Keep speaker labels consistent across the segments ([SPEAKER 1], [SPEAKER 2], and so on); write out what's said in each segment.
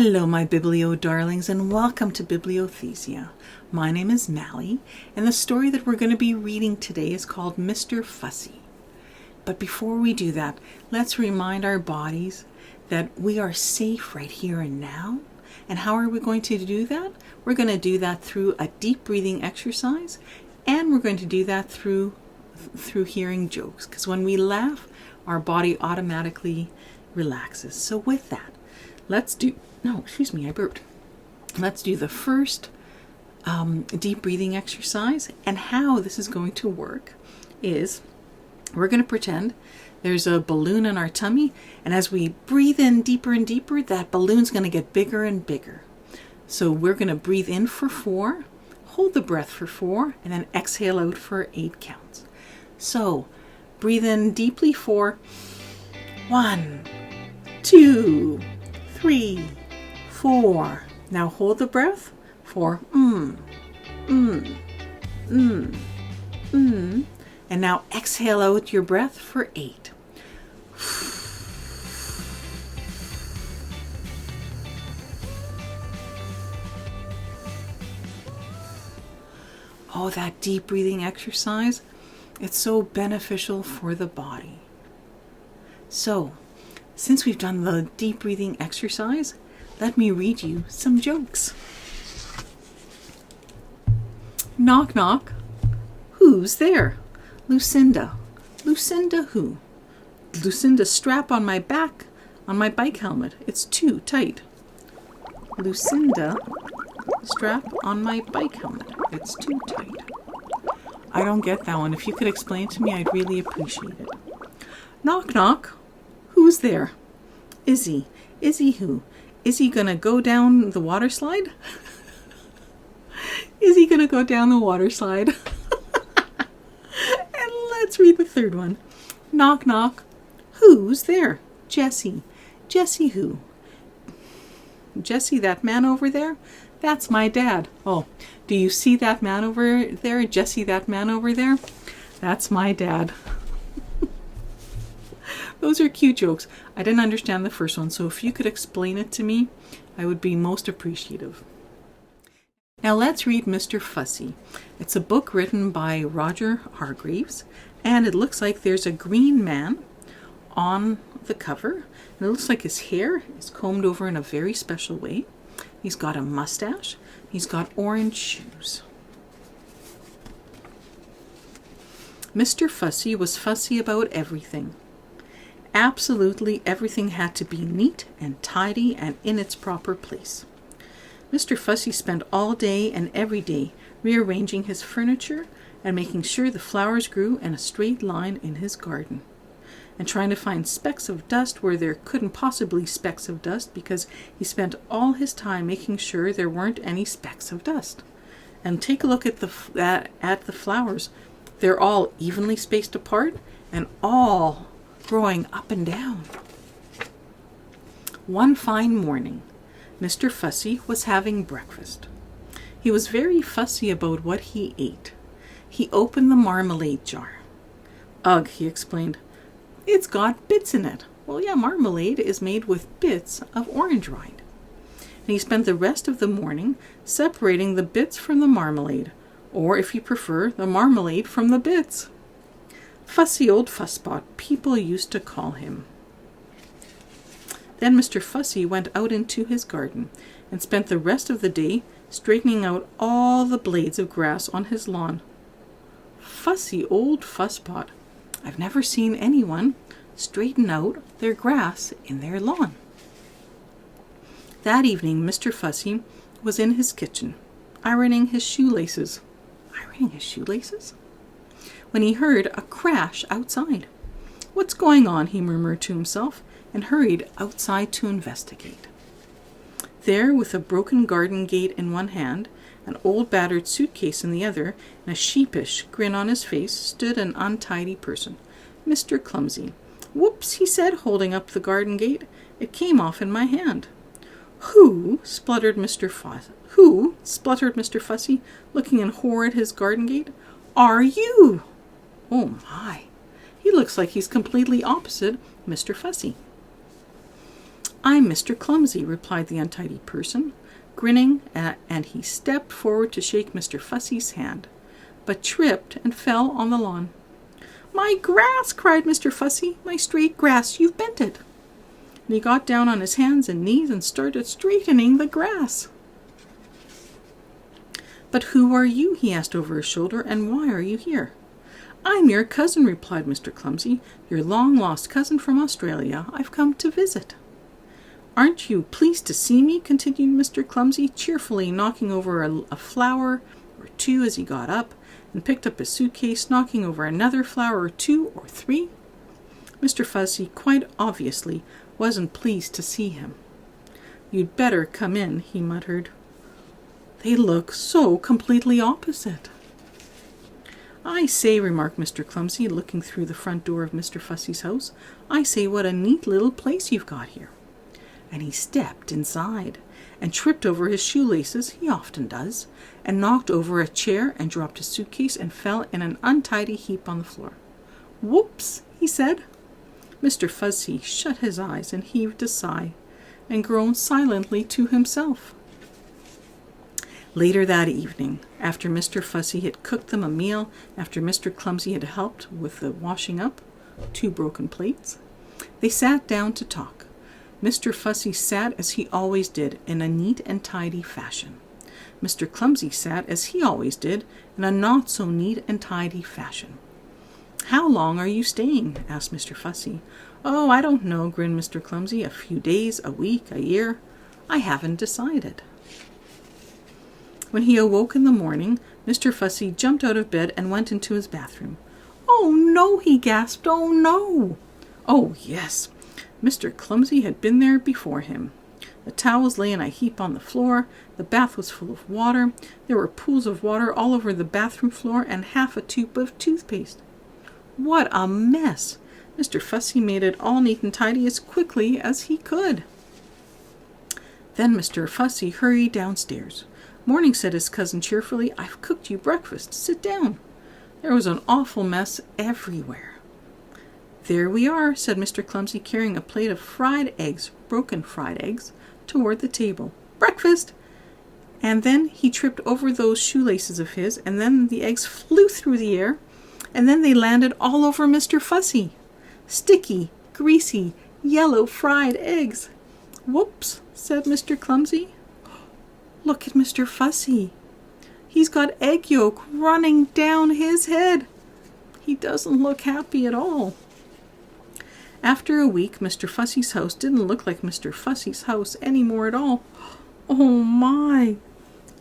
[SPEAKER 1] Hello, my Biblio darlings, and welcome to Bibliothesia. My name is Mally, and the story that we're going to be reading today is called Mr. Fussy. But before we do that, let's remind our bodies that we are safe right here and now. And how are we going to do that? We're going to do that through a deep breathing exercise, and we're going to do that through hearing jokes, because when we laugh, our body automatically relaxes. So with that, let's do the first deep breathing exercise. And how this is going to work is we're going to pretend there's a balloon in our tummy, and as we breathe in deeper and deeper, that balloon's going to get bigger and bigger. So we're going to breathe in for 4, hold the breath for 4, and then exhale out for 8 counts. So breathe in deeply for 1, 2, 3, 4. Now hold the breath for and now exhale out your breath for 8. Oh, that deep breathing exercise, it's so beneficial for the body. So, since we've done the deep breathing exercise, let me read you some jokes. Knock, knock. Who's there? Lucinda. Lucinda who? Lucinda, strap on my back on my bike helmet. It's too tight. Lucinda, strap on my bike helmet. It's too tight. I don't get that one. If you could explain it to me, I'd really appreciate it. Knock, knock. Who's there? Izzy. Izzy who? Is he gonna go down the water slide? Is he gonna go down the water slide? And let's read the third one. Knock, knock. Who's there? Jessie. Jessie who? Jessie, that man over there? That's my dad. Oh, do you see that man over there? Jessie, that man over there? That's my dad. Those are cute jokes. I didn't understand the first one, so if you could explain it to me, I would be most appreciative. Now let's read Mr. Fussy. It's a book written by Roger Hargreaves, and it looks like there's a green man on the cover. And it looks like his hair is combed over in a very special way. He's got a mustache. He's got orange shoes. Mr. Fussy was fussy about everything. Absolutely everything had to be neat and tidy and in its proper place. Mr. Fussy spent all day and every day rearranging his furniture and making sure the flowers grew in a straight line in his garden, and trying to find specks of dust where there couldn't possibly specks of dust, because he spent all his time making sure there weren't any specks of dust. And take a look at the flowers. They're all evenly spaced apart and all growing up and down. One fine morning, Mr. Fussy was having breakfast. He was very fussy about what he ate. He opened the marmalade jar. Ugh, he explained. It's got bits in it. Well, yeah, marmalade is made with bits of orange rind. And he spent the rest of the morning separating the bits from the marmalade, or if you prefer, the marmalade from the bits. Fussy old fusspot, people used to call him. Then Mr. Fussy went out into his garden and spent the rest of the day straightening out all the blades of grass on his lawn. Fussy old fusspot. I've never seen anyone straighten out their grass in their lawn. That evening, Mr. Fussy was in his kitchen, ironing his shoelaces. Ironing his shoelaces? When he heard a crash outside. What's going on? He murmured to himself and hurried outside to investigate. There, with a broken garden gate in one hand, an old battered suitcase in the other, and a sheepish grin on his face, stood an untidy person, Mr. Clumsy. Whoops, he said, holding up the garden gate. It came off in my hand. Who? Spluttered Mr. Fussy, looking in horror at his garden gate. Are you? Oh my, he looks like he's completely opposite Mr. Fussy. I'm Mr. Clumsy, replied the untidy person, grinning, and he stepped forward to shake Mr. Fussy's hand, but tripped and fell on the lawn. My grass, cried Mr. Fussy, my straight grass, you've bent it. And he got down on his hands and knees and started straightening the grass. But who are you, he asked over his shoulder, and why are you here? I'm your cousin, replied Mr. Clumsy, your long-lost cousin from Australia. I've come to visit. Aren't you pleased to see me? Continued Mr. Clumsy, cheerfully knocking over a flower or two as he got up, and picked up his suitcase, knocking over another flower or two or three. Mr. Fussy quite obviously wasn't pleased to see him. You'd better come in, he muttered. They look so completely opposite. I say, remarked Mr. Clumsy, looking through the front door of Mr. Fussy's house, I say, what a neat little place you've got here. And he stepped inside and tripped over his shoelaces, he often does, and knocked over a chair and dropped his suitcase and fell in an untidy heap on the floor. Whoops, he said. Mr. Fussy shut his eyes and heaved a sigh and groaned silently to himself. Later that evening, after Mr. Fussy had cooked them a meal, after Mr. Clumsy had helped with the washing up, 2 broken plates, they sat down to talk. Mr. Fussy sat as he always did, in a neat and tidy fashion. Mr. Clumsy sat as he always did, in a not-so-neat and tidy fashion. How long are you staying? Asked Mr. Fussy. Oh, I don't know, grinned Mr. Clumsy. A few days, a week, a year. I haven't decided. When he awoke in the morning, Mr. Fussy jumped out of bed and went into his bathroom. Oh, no, he gasped. Oh, no. Oh, yes. Mr. Clumsy had been there before him. The towels lay in a heap on the floor. The bath was full of water. There were pools of water all over the bathroom floor and half a tube of toothpaste. What a mess! Mr. Fussy made it all neat and tidy as quickly as he could. Then Mr. Fussy hurried downstairs. Morning, said his cousin cheerfully. I've cooked you breakfast. Sit down. There was an awful mess everywhere. There we are, said Mr. Clumsy, carrying a plate of fried eggs, broken fried eggs, toward the table. Breakfast! And then he tripped over those shoelaces of his, and then the eggs flew through the air, and then they landed all over Mr. Fussy. Sticky, greasy, yellow fried eggs. Whoops, said Mr. Clumsy. Look at Mr. Fussy. He's got egg yolk running down his head. He doesn't look happy at all. After a week, Mr. Fussy's house didn't look like Mr. Fussy's house anymore at all. Oh my!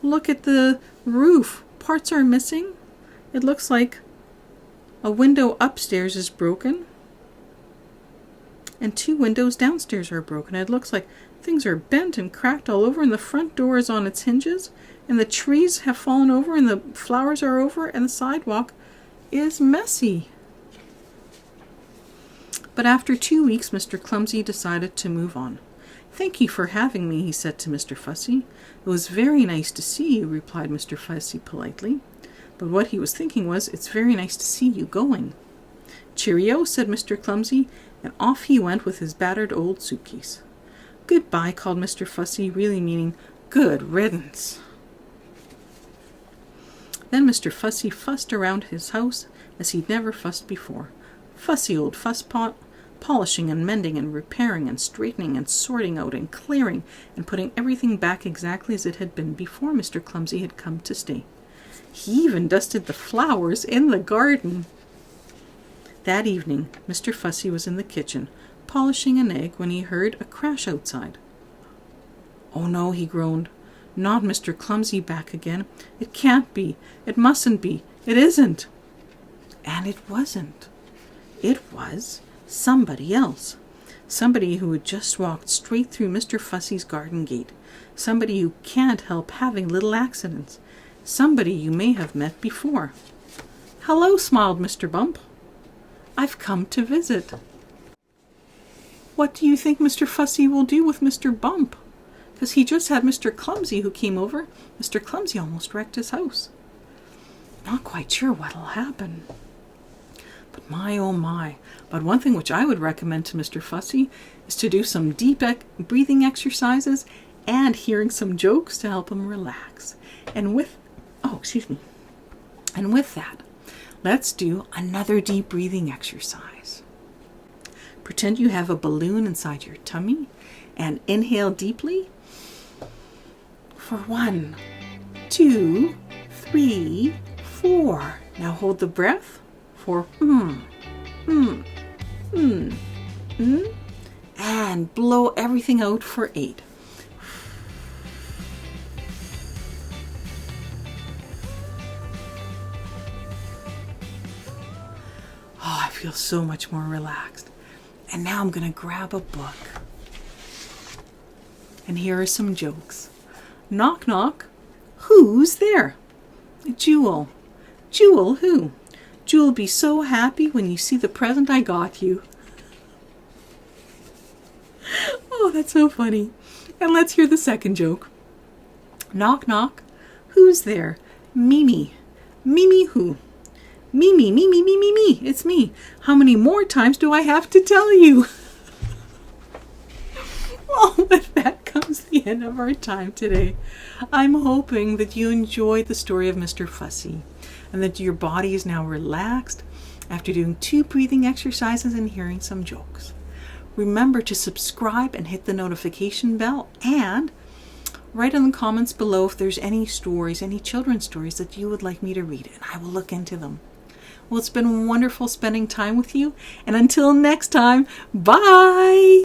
[SPEAKER 1] Look at the roof. Parts are missing. It looks like a window upstairs is broken, and 2 windows downstairs are broken. It looks like things are bent and cracked all over, and the front door is on its hinges, and the trees have fallen over, and the flowers are over, and the sidewalk is messy. But after 2 weeks, Mr. Clumsy decided to move on. Thank you for having me, he said to Mr. Fussy. It was very nice to see you, replied Mr. Fussy politely. But what he was thinking was, it's very nice to see you going. Cheerio, said Mr. Clumsy, and off he went with his battered old suitcase. Goodbye, called Mr. Fussy, really meaning good riddance. Then Mr. Fussy fussed around his house as he'd never fussed before. Fussy old fusspot, polishing and mending and repairing and straightening and sorting out and clearing and putting everything back exactly as it had been before Mr. Clumsy had come to stay. He even dusted the flowers in the garden. That evening, Mr. Fussy was in the kitchen, polishing an egg, when he heard a crash outside. Oh no, he groaned. Not Mr. Clumsy back again. It can't be. It mustn't be. It isn't. And it wasn't. It was somebody else. Somebody who had just walked straight through Mr. Fussy's garden gate. Somebody who can't help having little accidents. Somebody you may have met before. Hello, smiled Mr. Bump. I've come to visit. What do you think Mr. Fussy will do with Mr. Bump? Because he just had Mr. Clumsy who came over. Mr. Clumsy almost wrecked his house. Not quite sure what'll happen. But my, oh my. But one thing which I would recommend to Mr. Fussy is to do some deep breathing exercises and hearing some jokes to help him relax. And with that, let's do another deep breathing exercise. Pretend you have a balloon inside your tummy and inhale deeply for 1, 2, 3, 4. Now hold the breath for and blow everything out for 8. Oh, I feel so much more relaxed. And now I'm going to grab a book. And here are some jokes. Knock, knock. Who's there? Jewel. Jewel who? Jewel'll be so happy when you see the present I got you. Oh, that's so funny. And let's hear the second joke. Knock, knock. Who's there? Mimi. Mimi who? Me, it's me. How many more times do I have to tell you? Well, with that comes the end of our time today. I'm hoping that you enjoyed the story of Mr. Fussy and that your body is now relaxed after doing 2 breathing exercises and hearing some jokes. Remember to subscribe and hit the notification bell, and write in the comments below if there's any stories, any children's stories that you would like me to read, and I will look into them. Well, it's been wonderful spending time with you, and until next time, bye!